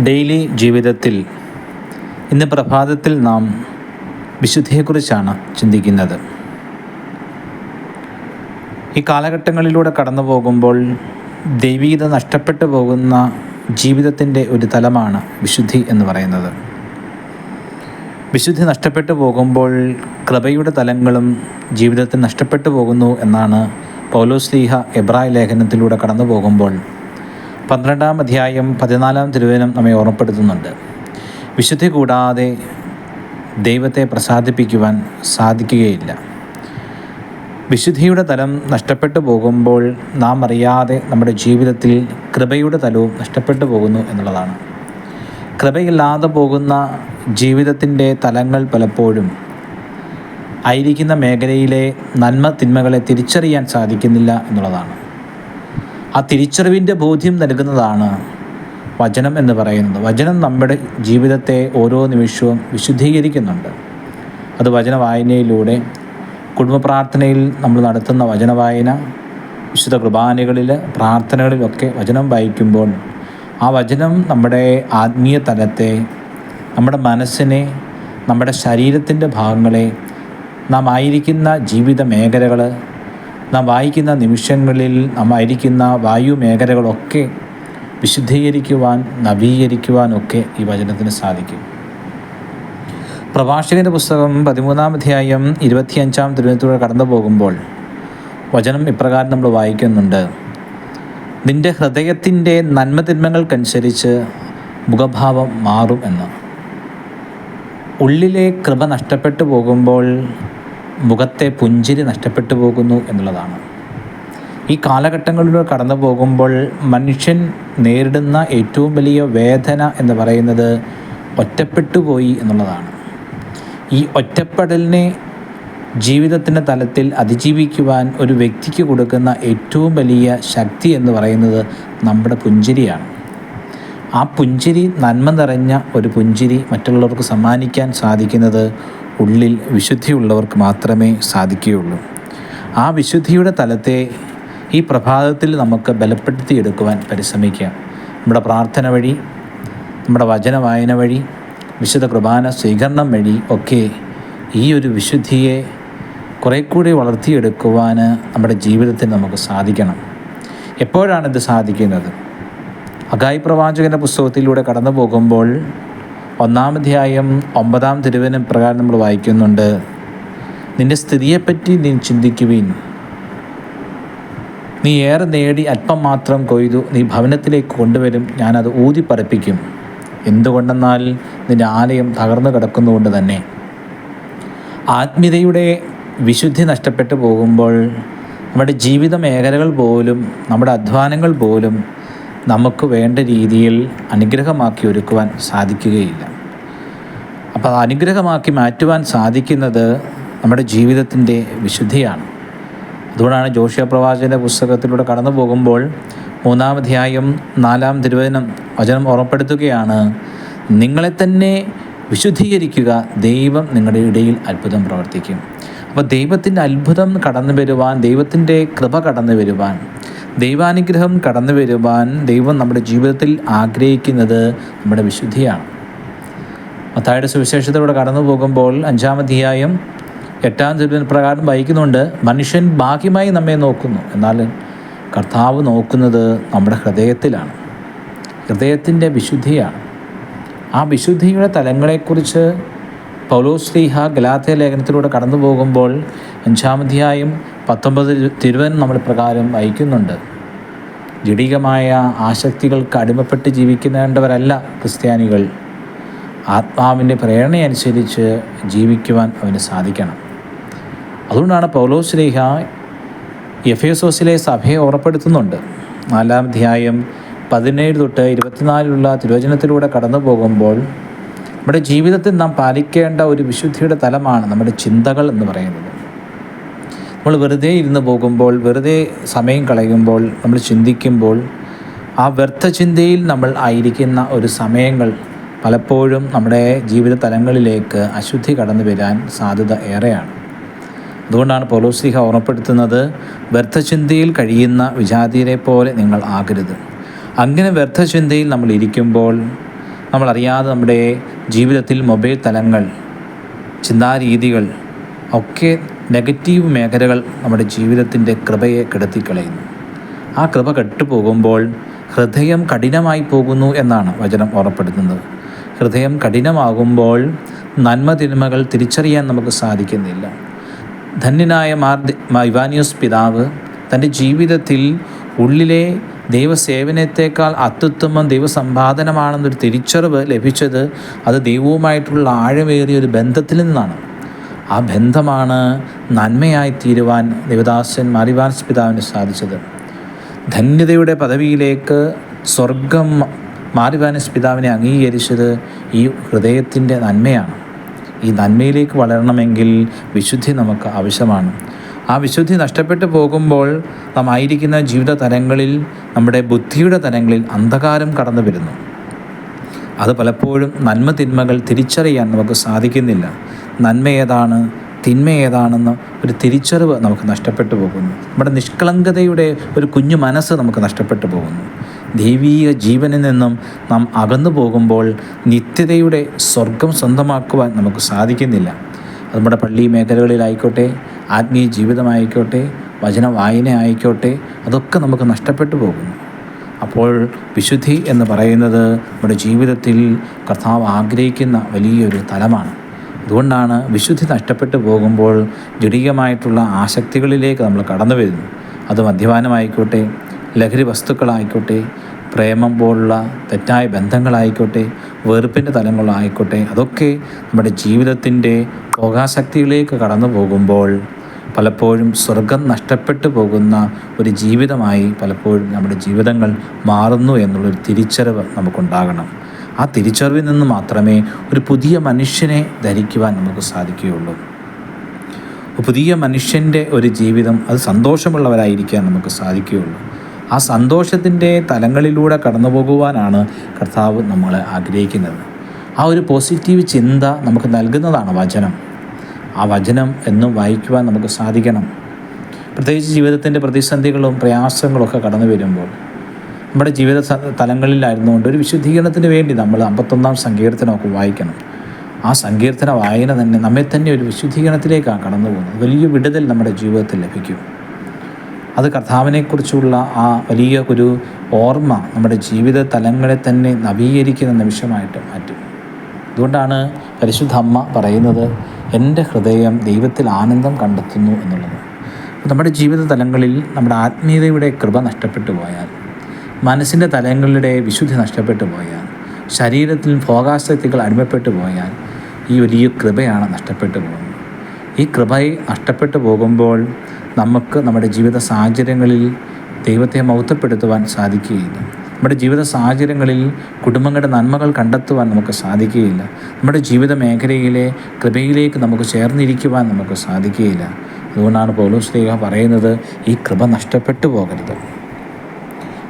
Daily ജീവിതത്തിൽ ഇന്ന് പ്രഭാതത്തിൽ നാം വിശുദ്ധിയെക്കുറിച്ചാണ് ചിന്തിക്കുന്നത്. ഈ കാലഘട്ടങ്ങളിലൂടെ കടന്നു പോകുമ്പോൾ ദൈവീകത നഷ്ടപ്പെട്ടു പോകുന്ന ജീവിതത്തിൻ്റെ ഒരു തലമാണ് വിശുദ്ധി എന്ന് പറയുന്നത്. വിശുദ്ധി നഷ്ടപ്പെട്ടു പോകുമ്പോൾ കൃപയുടെ തലങ്ങളും ജീവിതത്തിൽ നഷ്ടപ്പെട്ടു പോകുന്നു എന്നാണ് പൗലോസ്ലീഹ എബ്രായ ലേഖനത്തിലൂടെ കടന്നു പോകുമ്പോൾ 12-ാം അധ്യായം 14-ാം തിരുവചനം നമ്മെ ഓർമ്മപ്പെടുത്തുന്നുണ്ട്. വിശുദ്ധി കൂടാതെ ദൈവത്തെ പ്രസാദിപ്പിക്കുവാൻ സാധിക്കുകയില്ല. വിശുദ്ധിയുടെ തലം നഷ്ടപ്പെട്ടു പോകുമ്പോൾ നാം അറിയാതെ നമ്മുടെ ജീവിതത്തിൽ കൃപയുടെ തലവും നഷ്ടപ്പെട്ടു പോകുന്നു എന്നുള്ളതാണ്. കൃപയില്ലാതെ പോകുന്ന ജീവിതത്തിൻ്റെ തലങ്ങൾ പലപ്പോഴും ആയിരിക്കുന്ന മേഖലയിലെ നന്മ തിന്മകളെ തിരിച്ചറിയാൻ സാധിക്കുന്നില്ല എന്നുള്ളതാണ്. ആ തിരിച്ചറിവിൻ്റെ ബോധ്യം നൽകുന്നതാണ് വചനം എന്ന് പറയുന്നത്. വചനം നമ്മുടെ ജീവിതത്തെ ഓരോ നിമിഷവും വിശുദ്ധീകരിക്കുന്നുണ്ട്. അത് വചന വായനയിലൂടെ, കുടുംബ പ്രാർത്ഥനയിൽ നമ്മൾ നടത്തുന്ന വചന വായന, വിശുദ്ധ കുർബാനകളിൽ, പ്രാർത്ഥനകളിലൊക്കെ വചനം വായിക്കുമ്പോൾ ആ വചനം നമ്മുടെ ആത്മീയ തലത്തെ, നമ്മുടെ മനസ്സിനെ, നമ്മുടെ ശരീരത്തിൻ്റെ ഭാഗങ്ങളെ, നാം ആയിരിക്കുന്ന ജീവിത മേഖലകൾ, നാം വായിക്കുന്ന നിമിഷങ്ങളിൽ നാം ആയിരിക്കുന്ന വായു മേഖലകളൊക്കെ വിശുദ്ധീകരിക്കുവാൻ, നവീകരിക്കുവാനൊക്കെ ഈ വചനത്തിന് സാധിക്കും. പ്രഭാഷകൻ്റെ പുസ്തകം 13-ാം അധ്യായം 25-ാം തിരുവചനത്തിലൂടെ കടന്നു പോകുമ്പോൾ വചനം ഇപ്രകാരം നമ്മൾ വായിക്കുന്നുണ്ട്: നിൻ്റെ ഹൃദയത്തിൻ്റെ നന്മതിന്മകൾക്കനുസരിച്ച് മുഖഭാവം മാറും എന്ന്. ഉള്ളിലെ കൃപ നഷ്ടപ്പെട്ടു പോകുമ്പോൾ മുഖത്തെ പുഞ്ചിരി നഷ്ടപ്പെട്ടു പോകുന്നു എന്നുള്ളതാണ്. ഈ കാലഘട്ടങ്ങളിലൂടെ കടന്നു പോകുമ്പോൾ മനുഷ്യൻ നേരിടുന്ന ഏറ്റവും വലിയ വേദന എന്ന് പറയുന്നത് ഒറ്റപ്പെട്ടു പോയി എന്നുള്ളതാണ്. ഈ ഒറ്റപ്പെടലിനെ ജീവിതത്തിൻ്റെ തലത്തിൽ അതിജീവിക്കുവാൻ ഒരു വ്യക്തിക്ക് കൊടുക്കുന്ന ഏറ്റവും വലിയ ശക്തി എന്ന് പറയുന്നത് നമ്മുടെ പുഞ്ചിരിയാണ്. ആ പുഞ്ചിരി, നന്മ നിറഞ്ഞ ഒരു പുഞ്ചിരി മറ്റുള്ളവർക്ക് സമ്മാനിക്കാൻ സാധിക്കുന്നത് ഉള്ളിൽ വിശുദ്ധിയുള്ളവർക്ക് മാത്രമേ സാധിക്കുകയുള്ളൂ. ആ വിശുദ്ധിയുടെ തലത്തെ ഈ പ്രഭാതത്തിൽ നമുക്ക് ബലപ്പെടുത്തിയെടുക്കുവാൻ പരിശ്രമിക്കാം. നമ്മുടെ പ്രാർത്ഥന വഴി, നമ്മുടെ വചന വായന വഴി, വിശുദ്ധ കുർബാന സ്വീകരണം വഴി ഒക്കെ ഈ ഒരു വിശുദ്ധിയെ കുറേ കൂടി വളർത്തിയെടുക്കുവാൻ നമ്മുടെ ജീവിതത്തിൽ നമുക്ക് സാധിക്കണം. എപ്പോഴാണിത് സാധിക്കുന്നത്? ഹഗായി പ്രവാചകൻ്റെ പുസ്തകത്തിലൂടെ കടന്നു പോകുമ്പോൾ 1-ാം അധ്യായം 9-ാം തിരുവചനം പ്രകാരം നമ്മൾ വായിക്കുന്നുണ്ട്: നിൻ്റെ സ്ഥിതിയെപ്പറ്റി നീ ചിന്തിക്കുവിൻ. നീ ഏറെ നേടി അല്പം മാത്രം കൊയ്തു നീ ഭവനത്തിലേക്ക് കൊണ്ടുവരും, ഞാനത് ഊതിപ്പറപ്പിക്കും. എന്തുകൊണ്ടെന്നാൽ നിൻ്റെ ആലയം തകർന്നു കിടക്കുന്നുകൊണ്ട് തന്നെ. ആത്മീയതയുടെ വിശുദ്ധി നഷ്ടപ്പെട്ടു പോകുമ്പോൾ നമ്മുടെ ജീവിത മേഖലകൾ പോലും, നമ്മുടെ അധ്വാനങ്ങൾ പോലും നമുക്ക് വേണ്ട രീതിയിൽ അനുഗ്രഹമാക്കി ഒരുക്കുവാൻ സാധിക്കുകയില്ല. അപ്പോൾ അനുഗ്രഹമാക്കി മാറ്റുവാൻ സാധിക്കുന്നത് നമ്മുടെ ജീവിതത്തിൻ്റെ വിശുദ്ധിയാണ്. അതുകൊണ്ടാണ് ജോഷ്യ പ്രവാചകൻ്റെ പുസ്തകത്തിലൂടെ കടന്നു പോകുമ്പോൾ 3-ാം അധ്യായം 4-ാം തിരുവചനം വചനം ഓർമ്മപ്പെടുത്തുകയാണ്: നിങ്ങളെ തന്നെ വിശുദ്ധീകരിക്കുക, ദൈവം നിങ്ങളുടെ ഇടയിൽ അത്ഭുതം പ്രവർത്തിക്കും. അപ്പോൾ ദൈവത്തിൻ്റെ അത്ഭുതം കടന്നു വരുവാൻ, ദൈവത്തിൻ്റെ കൃപ കടന്നു വരുവാൻ, ദൈവാനുഗ്രഹം കടന്നു വരുവാൻ ദൈവം നമ്മുടെ ജീവിതത്തിൽ ആഗ്രഹിക്കുന്നത് നമ്മുടെ വിശുദ്ധിയാണ്. മത്തായിയുടെ സുവിശേഷത്തിലൂടെ കടന്നു പോകുമ്പോൾ 5-ാം അധ്യായം 8-ാം തിരുവചന പ്രകാരം വായിക്കുന്നുണ്ട്: മനുഷ്യൻ ബാഹ്യമായി നമ്മെ നോക്കുന്നു, എന്നാൽ കർത്താവ് നോക്കുന്നത് നമ്മുടെ ഹൃദയത്തിലാണ്. ഹൃദയത്തിൻ്റെ വിശുദ്ധിയാണ്. ആ വിശുദ്ധിയുടെ തലങ്ങളെക്കുറിച്ച് പൗലോസ്ലീഹ ഗലാത്യ ലേഖനത്തിലൂടെ കടന്നു പോകുമ്പോൾ 5-ാം അധ്യായം 19 തിരുവചനം നമ്മൾ പ്രകാരം വായിക്കുന്നുണ്ട്: ജഡികമായ ആസക്തികൾക്ക് അടിമപ്പെട്ട് ജീവിക്കേണ്ടവരല്ല ക്രിസ്ത്യാനികൾ, ആത്മാവിൻ്റെ പ്രേരണയനുസരിച്ച് ജീവിക്കുവാൻ അവന് സാധിക്കണം. അതുകൊണ്ടാണ് പൗലോസ്ലീഹ എഫേസോസിലെ സഭയെ ഓർമ്മപ്പെടുത്തുന്നുണ്ട്. 4-ാം അധ്യായം 17 തൊട്ട് 24 തിരുവചനത്തിലൂടെ കടന്നു പോകുമ്പോൾ നമ്മുടെ ജീവിതത്തിൽ നാം പാലിക്കേണ്ട ഒരു വിശുദ്ധിയുടെ തലമാണ് നമ്മുടെ ചിന്തകൾ എന്ന് പറയുന്നത്. നമ്മൾ വെറുതെ ഇരുന്ന് പോകുമ്പോൾ, വെറുതെ സമയം കളയുമ്പോൾ, നമ്മൾ ചിന്തിക്കുമ്പോൾ ആ വ്യർത്ഥ ചിന്തയിൽ നമ്മൾ ആയിരിക്കുന്ന ഒരു സമയങ്ങൾ പലപ്പോഴും നമ്മുടെ ജീവിത തലങ്ങളിലേക്ക് അശുദ്ധി കടന്നു വരാൻ സാധ്യത ഏറെയാണ്. അതുകൊണ്ടാണ് പൗലോസ്ലീഹ ഓർമ്മപ്പെടുത്തുന്നത്, വ്യർത്ഥചിന്തയിൽ കഴിയുന്ന വിജാതിയരെ പോലെ നിങ്ങൾ ആകരുത്. അങ്ങനെ വ്യർത്ഥചിന്തയിൽ നമ്മൾ ഇരിക്കുമ്പോൾ നമ്മളറിയാതെ നമ്മുടെ ജീവിതത്തിൽ മൊബൈൽ തലങ്ങൾ, ചിന്താരീതികൾ ഒക്കെ നെഗറ്റീവ് മേഖലകൾ നമ്മുടെ ജീവിതത്തിൻ്റെ കൃപയെ കെടുത്തിക്കളയുന്നു. ആ കൃപ കെട്ടുപോകുമ്പോൾ ഹൃദയം കഠിനമായി പോകുന്നു എന്നാണ് വചനം ഓർമ്മപ്പെടുത്തുന്നത്. ഹൃദയം കഠിനമാകുമ്പോൾ നന്മ തിന്മകൾ തിരിച്ചറിയാൻ നമുക്ക് സാധിക്കുന്നില്ല. ധന്യനായ ഇവാനിയോസ് പിതാവ് തൻ്റെ ജീവിതത്തിൽ ഉള്ളിലെ ദൈവസേവനത്തേക്കാൾ അത്യുത്തമം ദൈവസമ്പാദനമാണെന്നൊരു തിരിച്ചറിവ് ലഭിച്ചത് അത് ദൈവവുമായിട്ടുള്ള ആഴമേറിയ ഒരു ബന്ധത്തിൽ നിന്നാണ്. ആ ബന്ധമാണ് നന്മയായി തീരുവാൻ ദേവദാസൻ ഇവാനിയോസ് പിതാവിന് സാധിച്ചത്. ധന്യതയുടെ പദവിയിലേക്ക് സ്വർഗം ഇവാനിയോസ് പിതാവിനെ അംഗീകരിച്ചത് ഈ ഹൃദയത്തിൻ്റെ നന്മയാണ്. ഈ നന്മയിലേക്ക് വളരണമെങ്കിൽ വിശുദ്ധി നമുക്ക് ആവശ്യമാണ്. ആ വിശുദ്ധി നഷ്ടപ്പെട്ടു പോകുമ്പോൾ നാം ആയിരിക്കുന്ന ജീവിത തലങ്ങളിൽ, നമ്മുടെ ബുദ്ധിയുടെ തലങ്ങളിൽ അന്ധകാരം കടന്നു വരുന്നു. അത് പലപ്പോഴും നന്മ തിന്മകൾ തിരിച്ചറിയാൻ നമുക്ക് സാധിക്കുന്നില്ല. നന്മ ഏതാണ്, തിന്മ ഏതാണെന്ന് ഒരു തിരിച്ചറിവ് നമുക്ക് നഷ്ടപ്പെട്ടു പോകുന്നു. നമ്മുടെ നിഷ്കളങ്കതയുടെ ഒരു കുഞ്ഞു മനസ്സ് നമുക്ക് നഷ്ടപ്പെട്ടു പോകുന്നു. ദൈവീക ജീവനിൽ നിന്നും നാം അകന്നു പോകുമ്പോൾ നിത്യതയുടെ സ്വർഗം സ്വന്തമാക്കുവാൻ നമുക്ക് സാധിക്കുന്നില്ല. അത് നമ്മുടെ പള്ളി മേഖലകളിലായിക്കോട്ടെ, ആത്മീയ ജീവിതമായിക്കോട്ടെ, വചന വായന ആയിക്കോട്ടെ, അതൊക്കെ നമുക്ക് നഷ്ടപ്പെട്ടു പോകുന്നു. അപ്പോൾ വിശുദ്ധി എന്ന് പറയുന്നത് നമ്മുടെ ജീവിതത്തിൽ കർത്താവ് ആഗ്രഹിക്കുന്ന വലിയൊരു തലമാണ്. അതുകൊണ്ടാണ് വിശുദ്ധി നഷ്ടപ്പെട്ടു പോകുമ്പോൾ ജഡികമായിട്ടുള്ള ആസക്തികളിലേക്ക് നമ്മൾ കടന്നു വരുന്നു. അത് മദ്യപാനമായിക്കോട്ടെ, ലഹരി വസ്തുക്കളായിക്കോട്ടെ, പ്രേമം പോലുള്ള തെറ്റായ ബന്ധങ്ങളായിക്കോട്ടെ, വെറുപ്പിൻ്റെ തലങ്ങളായിക്കോട്ടെ, അതൊക്കെ നമ്മുടെ ജീവിതത്തിൻ്റെ ഭോഗാസക്തിയിലേക്ക് കടന്നു പോകുമ്പോൾ പലപ്പോഴും സ്വർഗം നഷ്ടപ്പെട്ടു പോകുന്ന ഒരു ജീവിതമായി പലപ്പോഴും നമ്മുടെ ജീവിതങ്ങൾ മാറുന്നു എന്നുള്ളൊരു തിരിച്ചറിവ് നമുക്കുണ്ടാകണം. ആ തിരിച്ചറിവിൽ നിന്ന് മാത്രമേ ഒരു പുതിയ മനുഷ്യനെ ധരിക്കുവാൻ നമുക്ക് സാധിക്കുകയുള്ളൂ. പുതിയ മനുഷ്യൻ്റെ ഒരു ജീവിതം അത് സന്തോഷമുള്ളവരായിരിക്കാൻ നമുക്ക് സാധിക്കുകയുള്ളൂ. ആ സന്തോഷത്തിൻ്റെ തലങ്ങളിലൂടെ കടന്നു പോകുവാനാണ് കർത്താവ് നമ്മളെ ആഗ്രഹിക്കുന്നത്. ആ ഒരു പോസിറ്റീവ് ചിന്ത നമുക്ക് നൽകുന്നതാണ് വചനം. ആ വചനം എന്നും വായിക്കുവാൻ നമുക്ക് സാധിക്കണം. പ്രത്യേകിച്ച് ജീവിതത്തിൻ്റെ പ്രതിസന്ധികളും പ്രയാസങ്ങളും ഒക്കെ കടന്നു വരുമ്പോൾ നമ്മുടെ ജീവിത തലങ്ങളിലായിരുന്നുകൊണ്ട് ഒരു വിശുദ്ധീകരണത്തിന് വേണ്ടി നമ്മൾ 51-ാം സങ്കീർത്തനമൊക്കെ വായിക്കണം. ആ സങ്കീർത്തന വായന തന്നെ നമ്മെ തന്നെ ഒരു വിശുദ്ധീകരണത്തിലേക്കാണ് കടന്നു പോകുന്നത്. വലിയ വിടുതൽ നമ്മുടെ ജീവിതത്തിൽ ലഭിക്കും. അത് കർത്താവിനെക്കുറിച്ചുള്ള ആ വലിയ ഒരു ഓർമ്മ നമ്മുടെ ജീവിത തലങ്ങളെ തന്നെ നവീകരിക്കുന്ന നിമിഷമായിട്ട് മാറ്റും. അതുകൊണ്ടാണ് പരിശുദ്ധ അമ്മ പറയുന്നത്, എൻ്റെ ഹൃദയം ദൈവത്തിൽ ആനന്ദം കണ്ടെത്തുന്നു എന്നുള്ളത്. നമ്മുടെ ജീവിത തലങ്ങളിൽ നമ്മുടെ ആത്മീയതയുടെ കൃപ നഷ്ടപ്പെട്ടു പോയാൽ, മനസ്സിൻ്റെ തലങ്ങളുടെ വിശുദ്ധി നഷ്ടപ്പെട്ടു പോയാൽ, ശരീരത്തിൽ ഭോഗാസക്തികൾ അടിമപ്പെട്ടു പോയാൽ ഈ വലിയ കൃപയാണ് നഷ്ടപ്പെട്ടു പോകുന്നത്. ഈ കൃപയെ നഷ്ടപ്പെട്ടു പോകുമ്പോൾ നമുക്ക് നമ്മുടെ ജീവിത സാഹചര്യങ്ങളിൽ ദൈവത്തെ മഹത്വപ്പെടുത്തുവാൻ സാധിക്കുകയില്ല. നമ്മുടെ ജീവിത സാഹചര്യങ്ങളിൽ കുടുംബങ്ങളുടെ നന്മകൾ കണ്ടെത്തുവാൻ നമുക്ക് സാധിക്കുകയില്ല. നമ്മുടെ ജീവിത മേഖലയിലെ കൃപയിലേക്ക് നമുക്ക് ചേർന്നിരിക്കുവാൻ നമുക്ക് സാധിക്കുകയില്ല. അതുകൊണ്ടാണ് പൗലോസ് ശ്ലീഹ പറയുന്നത്, ഈ കൃപ നഷ്ടപ്പെട്ടു പോകരുത്.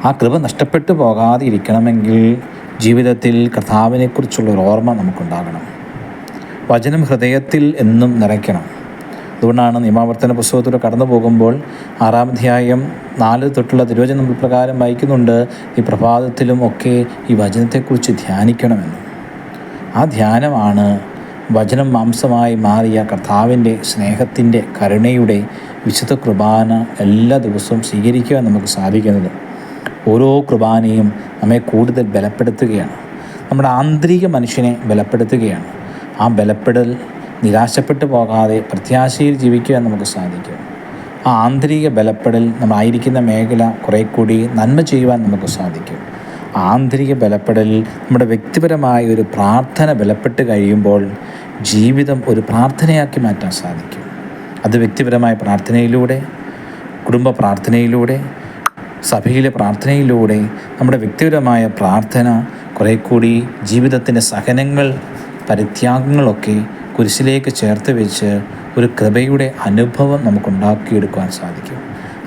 ആ കൃപ നഷ്ടപ്പെട്ടു പോകാതെ ഇരിക്കണമെങ്കിൽ ജീവിതത്തിൽ കർത്താവിനെക്കുറിച്ചുള്ളൊരു ഓർമ്മ നമുക്കുണ്ടാകണം. വചനം ഹൃദയത്തിൽ എന്നും നിറയ്ക്കണം. അതുകൊണ്ടാണ് നിയമാവർത്തന പുസ്തകത്തിലൂടെ കടന്നു പോകുമ്പോൾ 6-ാം അധ്യായം 4 തൊട്ടുള്ള തിരുവചനം പ്രകാരം വായിക്കുന്നുണ്ട്, ഈ പ്രഭാതത്തിലും ഒക്കെ ഈ വചനത്തെക്കുറിച്ച് ധ്യാനിക്കണമെന്ന്. ആ ധ്യാനമാണ് വചനം മാംസമായി മാറിയ കർത്താവിൻ്റെ സ്നേഹത്തിൻ്റെ കരുണയുടെ വിശുദ്ധ കുർബാന എല്ലാ ദിവസവും സ്വീകരിക്കുവാൻ നമുക്ക് സാധിക്കുന്നത്. ഓരോ കുർബാനയും നമ്മെ കൂടുതൽ ബലപ്പെടുത്തുകയാണ്. നമ്മുടെ ആന്തരിക മനുഷ്യനെ ബലപ്പെടുത്തുകയാണ്. ആ ബലപ്പെടൽ നിരാശപ്പെട്ടു പോകാതെ പ്രത്യാശയിൽ ജീവിക്കുവാൻ നമുക്ക് സാധിക്കും. ആ ആന്തരിക ബലപ്പെടൽ നമ്മളായിരിക്കുന്ന മേഖല കുറേ കൂടി നന്മ ചെയ്യുവാൻ നമുക്ക് സാധിക്കും. ആന്തരിക ബലപ്പെടൽ നമ്മുടെ വ്യക്തിപരമായ ഒരു പ്രാർത്ഥന ബലപ്പെട്ട് കഴിയുമ്പോൾ ജീവിതം ഒരു പ്രാർത്ഥനയാക്കി മാറ്റാൻ സാധിക്കും. അത് വ്യക്തിപരമായ പ്രാർത്ഥനയിലൂടെ, കുടുംബ പ്രാർത്ഥനയിലൂടെ, സഭയിലെ പ്രാർത്ഥനയിലൂടെ നമ്മുടെ വ്യക്തിപരമായ പ്രാർത്ഥന കുറേ കൂടി ജീവിതത്തിൻ്റെ സഹനങ്ങൾ, പരിത്യാഗങ്ങളൊക്കെ കുരിശിലേക്ക് ചേർത്ത് വെച്ച് ഒരു കൃപയുടെ അനുഭവം നമുക്കുണ്ടാക്കിയെടുക്കുവാൻ സാധിക്കും.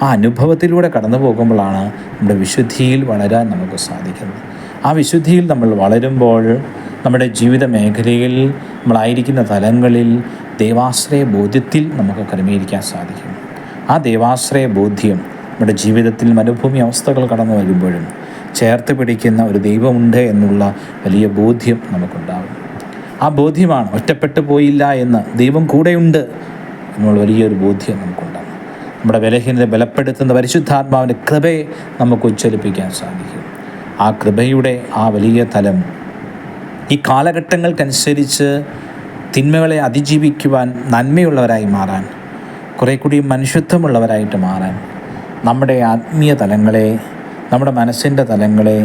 ആ അനുഭവത്തിലൂടെ കടന്നു പോകുമ്പോഴാണ് നമ്മുടെ വിശുദ്ധിയിൽ വളരാൻ നമുക്ക് സാധിക്കുന്നത്. ആ വിശുദ്ധിയിൽ നമ്മൾ വളരുമ്പോൾ നമ്മുടെ ജീവിത മേഖലയിൽ, നമ്മളായിരിക്കുന്ന തലങ്ങളിൽ ദൈവാശ്രയ ബോധ്യത്തിൽ നമുക്ക് ക്രമീകരിക്കാൻ സാധിക്കും. ആ ദൈവാശ്രയ ബോധ്യം നമ്മുടെ ജീവിതത്തിൽ മരുഭൂമി അവസ്ഥകൾ കടന്നു വരുമ്പോഴും, ചേർത്ത് പിടിക്കുന്ന ഒരു ദൈവമുണ്ട് എന്നുള്ള വലിയ ബോധ്യം നമുക്കുണ്ടാകും. ആ ബോധ്യമാണ് ഒറ്റപ്പെട്ടു പോയില്ല എന്ന്, ദൈവം കൂടെയുണ്ട് എന്നുള്ള വലിയൊരു ബോധ്യം നമുക്കുണ്ടാകും. നമ്മുടെ ബലഹീനത ബലപ്പെടുത്തുന്ന പരിശുദ്ധാത്മാവിൻ്റെ കൃപയെ നമുക്ക് ഉജ്ജ്വലിപ്പിക്കാൻ സാധിക്കും. ആ കൃപയുടെ ആ വലിയ തലം ഈ കാലഘട്ടങ്ങൾക്കനുസരിച്ച് തിന്മകളെ അതിജീവിക്കുവാൻ, നന്മയുള്ളവരായി മാറാൻ, കുറേ കൂടി മനുഷ്യത്വമുള്ളവരായിട്ട് മാറാൻ, നമ്മുടെ ആത്മീയ തലങ്ങളെ, നമ്മുടെ മനസ്സിൻ്റെ തലങ്ങളെ,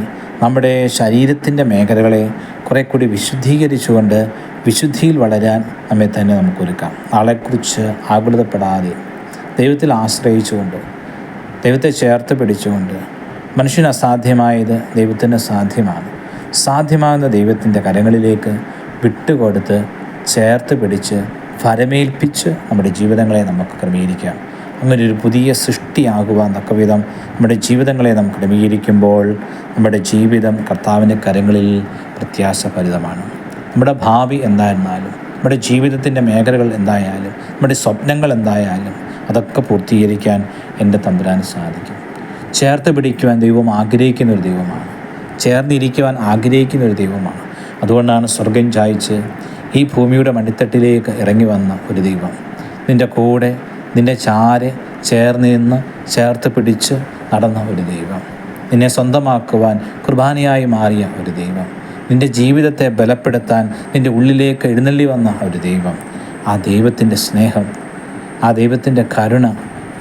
നമ്മുടെ ശരീരത്തിൻ്റെ മേഖലകളെ കുറേ കൂടി വിശുദ്ധീകരിച്ചുകൊണ്ട് വിശുദ്ധിയിൽ വളരാൻ നമ്മെ തന്നെ നമുക്കൊരുക്കാം. നാളെക്കുറിച്ച് ആകുലതപ്പെടാതെ ദൈവത്തിൽ ആശ്രയിച്ചുകൊണ്ട്, ദൈവത്തെ ചേർത്ത് പിടിച്ചുകൊണ്ട്, മനുഷ്യന് അസാധ്യമായത് ദൈവത്തിന് സാധ്യമാണ്, സാധ്യമാകുന്ന ദൈവത്തിൻ്റെ കരങ്ങളിലേക്ക് വിട്ടുകൊടുത്ത് ചേർത്ത് പിടിച്ച് ഫലമേൽപ്പിച്ച് നമ്മുടെ ജീവിതങ്ങളെ നമുക്ക് ക്രമീകരിക്കാം. അങ്ങനെ ഒരു പുതിയ സൃഷ്ടിയാകുവാൻ തക്കവിധം നമ്മുടെ ജീവിതങ്ങളെ നമുക്ക് ക്രമീകരിക്കുമ്പോൾ നമ്മുടെ ജീവിതം കർത്താവിൻ്റെ കരങ്ങളിൽ പ്രത്യാശഭരിതമാണ്. നമ്മുടെ ഭാവി എന്തായിരുന്നാലും, നമ്മുടെ ജീവിതത്തിൻ്റെ മേഖലകൾ എന്തായാലും, നമ്മുടെ സ്വപ്നങ്ങൾ എന്തായാലും അതൊക്കെ പൂർത്തീകരിക്കാൻ എൻ്റെ തമ്പുരാന് സാധിക്കും. ചേർത്ത് പിടിക്കുവാൻ ദൈവം ആഗ്രഹിക്കുന്ന ഒരു ദൈവമാണ്, ചേർന്നിരിക്കുവാൻ ആഗ്രഹിക്കുന്ന ഒരു ദൈവമാണ്. അതുകൊണ്ടാണ് സ്വർഗം ചായ്ച്ച് ഈ ഭൂമിയുടെ മടിത്തട്ടിലേക്ക് ഇറങ്ങി വന്ന ഒരു ദൈവം, നിൻ്റെ കൂടെ, നിൻ്റെ ചാരെ ചേർന്ന് നിന്ന് ചേർത്ത് പിടിച്ച് നടന്ന ഒരു ദൈവം, നിന്നെ സ്വന്തമാക്കുവാൻ കുർബാനയായി മാറിയ ഒരു ദൈവം, നിൻ്റെ ജീവിതത്തെ ബലപ്പെടുത്താൻ നിൻ്റെ ഉള്ളിലേക്ക് എഴുന്നള്ളി വന്ന ഒരു ദൈവം. ആ ദൈവത്തിൻ്റെ സ്നേഹം, ആ ദൈവത്തിൻ്റെ കരുണ,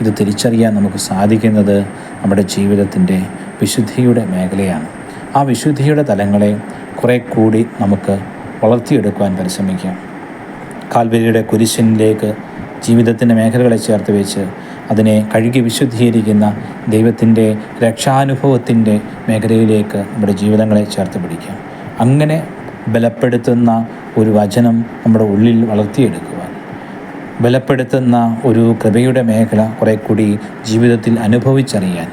ഇത് തിരിച്ചറിയാൻ നമുക്ക് സാധിക്കുന്നത് നമ്മുടെ ജീവിതത്തിൻ്റെ വിശുദ്ധിയുടെ മേഖലയാണ്. ആ വിശുദ്ധിയുടെ തലങ്ങളെ കുറേ കൂടി നമുക്ക് വളർത്തിയെടുക്കുവാൻ പരിശ്രമിക്കാം. കാൽവരിയുടെ കുരിശിലേക്ക് ജീവിതത്തിൻ്റെ മേഖലകളെ ചേർത്ത് വെച്ച് അതിനെ കഴുകി വിശുദ്ധീകരിക്കുന്ന ദൈവത്തിൻ്റെ രക്ഷാനുഭവത്തിൻ്റെ മേഖലയിലേക്ക് നമ്മുടെ ജീവിതങ്ങളെ ചേർത്ത് പിടിക്കാം. അങ്ങനെ ബലപ്പെടുത്തുന്ന ഒരു വചനം നമ്മുടെ ഉള്ളിൽ വളർത്തിയെടുക്കുവാൻ, ബലപ്പെടുത്തുന്ന ഒരു കൃപയുടെ മേഖല കുറേ കൂടി ജീവിതത്തിൽ അനുഭവിച്ചറിയാൻ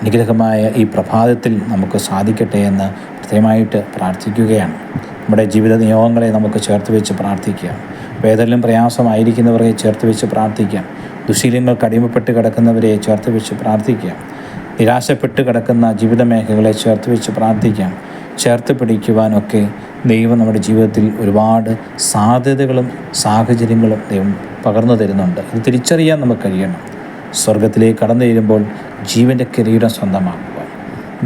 അനുഗ്രഹമായ ഈ പ്രഭാതത്തിൽ നമുക്ക് സാധിക്കട്ടെ എന്ന് പ്രത്യേകമായിട്ട് പ്രാർത്ഥിക്കുകയാണ്. നമ്മുടെ ജീവിത നിയോഗങ്ങളെ നമുക്ക് ചേർത്ത് വെച്ച് പ്രാർത്ഥിക്കാം. വേദനയിലും പ്രയാസമായിരിക്കുന്നവരെ ചേർത്ത് വെച്ച് പ്രാർത്ഥിക്കാം. ദുശീലങ്ങൾക്ക് അടിമപ്പെട്ട് കിടക്കുന്നവരെ ചേർത്ത് വെച്ച് പ്രാർത്ഥിക്കാം. നിരാശപ്പെട്ട് കിടക്കുന്ന ജീവിത മേഖലകളെ ചേർത്ത് വെച്ച് പ്രാർത്ഥിക്കാം. ചേർത്ത് പിടിക്കുവാനൊക്കെ ദൈവം നമ്മുടെ ജീവിതത്തിൽ ഒരുപാട് സാധ്യതകളും സാഹചര്യങ്ങളും ദൈവം പകർന്നു തരുന്നുണ്ട്. ഇത് തിരിച്ചറിയാൻ നമുക്ക് കഴിയണം. സ്വർഗത്തിലേക്ക് കടന്നു വരുമ്പോൾ ജീവൻ്റെ കിരീടം സ്വന്തമാക്കുവാൻ,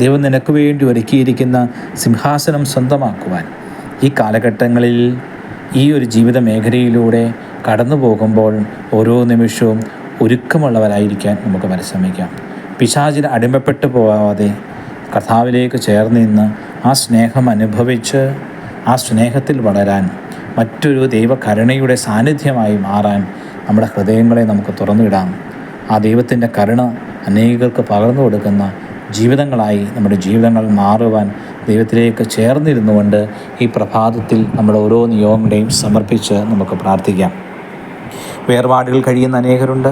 ദൈവം നിനക്ക് വേണ്ടി ഒരുക്കിയിരിക്കുന്ന സിംഹാസനം സ്വന്തമാക്കുവാൻ, ഈ കാലഘട്ടങ്ങളിൽ ഈ ഒരു ജീവിത മേഖലയിലൂടെ കടന്നു പോകുമ്പോൾ ഓരോ നിമിഷവും ഒരുക്കമുള്ളവരായിരിക്കാൻ നമുക്ക് പരിശ്രമിക്കാം. പിശാചിന് അടിമപ്പെട്ടു പോകാതെ കർത്താവിലേക്ക് ചേർന്ന് നിന്ന് ആ സ്നേഹം അനുഭവിച്ച് ആ സ്നേഹത്തിൽ വളരാൻ, മറ്റൊരു ദൈവകരുണയുടെ സാന്നിധ്യമായി മാറാൻ നമ്മുടെ ഹൃദയങ്ങളെ നമുക്ക് തുറന്നിടാം. ആ ദൈവത്തിൻ്റെ കരുണ അനേകർക്ക് പകർന്നു കൊടുക്കുന്ന ജീവിതങ്ങളായി നമ്മുടെ ജീവിതങ്ങൾ മാറുവാൻ ദൈവത്തിലേക്ക് ചേർന്നിരുന്നു കൊണ്ട് ഈ പ്രഭാതത്തിൽ നമ്മുടെ ഓരോ നിയോഗങ്ങളെയും സമർപ്പിച്ച് നമുക്ക് പ്രാർത്ഥിക്കാം. വേർപാടുകൾ കഴിയുന്ന അനേകരുണ്ട്,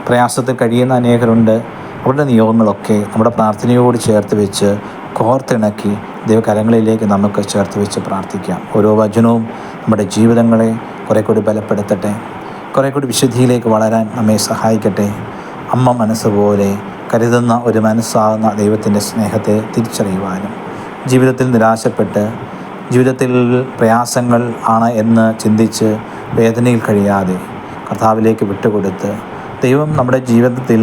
പ്രയാസത്തിൽ കഴിയുന്ന അനേകരുണ്ട്. അവരുടെ നിയോഗങ്ങളൊക്കെ നമ്മുടെ പ്രാർത്ഥനയോട് ചേർത്ത് വെച്ച് കോർത്തിണക്കി ദൈവകരങ്ങളിലേക്ക് നമുക്ക് ചേർത്ത് വെച്ച് പ്രാർത്ഥിക്കാം. ഓരോ വചനവും നമ്മുടെ ജീവിതങ്ങളെ കുറേ കൂടി ബലപ്പെടുത്തട്ടെ, കുറേ കൂടി വിശുദ്ധിയിലേക്ക് വളരാൻ നമ്മെ സഹായിക്കട്ടെ. അമ്മ മനസ്സ് പോലെ കരുതുന്ന ഒരു മനസ്സാകുന്ന ദൈവത്തിൻ്റെ സ്നേഹത്തെ തിരിച്ചറിയുവാനും, ജീവിതത്തിൽ നിരാശപ്പെട്ട് ജീവിതത്തിൽ പ്രയാസങ്ങൾ ആണ് എന്ന് ചിന്തിച്ച് വേദനയിൽ കഴിയാതെ കർത്താവിലേക്ക് വിട്ടുകൊടുത്ത് ദൈവം നമ്മുടെ ജീവിതത്തിൽ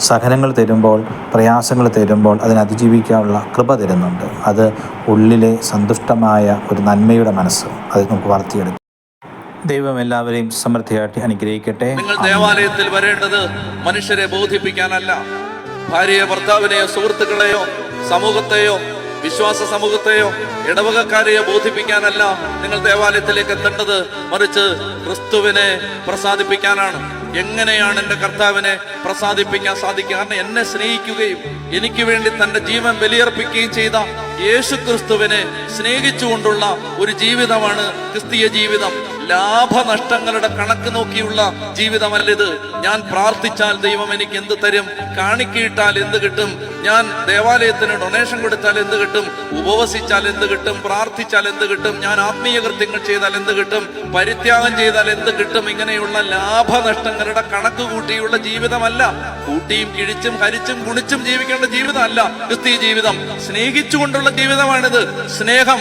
സഹനങ്ങൾ തരുമ്പോൾ, പ്രയാസങ്ങൾ തരുമ്പോൾ അതിനെ അതിജീവിക്കാനുള്ള കൃപ തരുന്നുണ്ട്. അത് ഉള്ളിലെ സന്തുഷ്ടമായ ഒരു നന്മയുടെ മനസ്സ് അത് നമുക്ക് വളർത്തിയെടുക്കും. ദൈവം എല്ലാവരെയും സമൃദ്ധിയായിട്ട് അനുഗ്രഹിക്കട്ടെ. നിങ്ങൾ ദേവാലയത്തിൽ വരേണ്ടത് മനുഷ്യരെ ബോധിപ്പിക്കാനല്ല, ഭാര്യയെ, ഭർത്താവിനെയോ, സുഹൃത്തുക്കളെയോ, സമൂഹത്തെയോ, വിശ്വാസ സമൂഹത്തെയോ, ഇടവകക്കാരെയോ ബോധിപ്പിക്കാനല്ല നിങ്ങൾ ദേവാലയത്തിലേക്ക് എത്തേണ്ടത്, മറിച്ച് ക്രിസ്തുവിനെ പ്രസാദിപ്പിക്കാനാണ്. എങ്ങനെയാണ് എൻ്റെ കർത്താവിനെ പ്രസാദിപ്പിക്കാൻ സാധിക്കുക? കാരണം എന്നെ സ്നേഹിക്കുകയും എനിക്ക് വേണ്ടി തൻ്റെ ജീവൻ ബലിയർപ്പിക്കുകയും ചെയ്ത യേശു ക്രിസ്തുവിനെ സ്നേഹിച്ചുകൊണ്ടുള്ള ഒരു ജീവിതമാണ് ക്രിസ്തീയ ജീവിതം. ലാഭനഷ്ടങ്ങളുടെ കണക്ക് നോക്കിയുള്ള ജീവിതമല്ലിത്. ഞാൻ പ്രാർത്ഥിച്ചാൽ ദൈവം എനിക്ക് എന്ത് തരും, കാണിക്കയിട്ടാൽ എന്ത് കിട്ടും, ഞാൻ ദേവാലയത്തിന് ഡൊണേഷൻ കൊടുത്താൽ എന്ത് കിട്ടും, ഉപവസിച്ചാൽ എന്ത് കിട്ടും, പ്രാർത്ഥിച്ചാൽ എന്ത് കിട്ടും, ഞാൻ ആത്മീയ കൃത്യങ്ങൾ ചെയ്താൽ എന്ത് കിട്ടും, പരിത്യാഗം ചെയ്താൽ എന്ത് കിട്ടും, ഇങ്ങനെയുള്ള ലാഭനഷ്ടങ്ങൾ കാര്യങ്ങളുടെ കണക്ക് കൂട്ടിയുള്ള ജീവിതമല്ല. കൂട്ടിയും കിഴിച്ചും ഹരിച്ചും ഗുണിച്ചും ജീവിക്കേണ്ട ജീവിതമല്ല ക്രിസ്തീയ ജീവിതം. സ്നേഹിച്ചുകൊണ്ടുള്ള ജീവിതമാണിത്. സ്നേഹം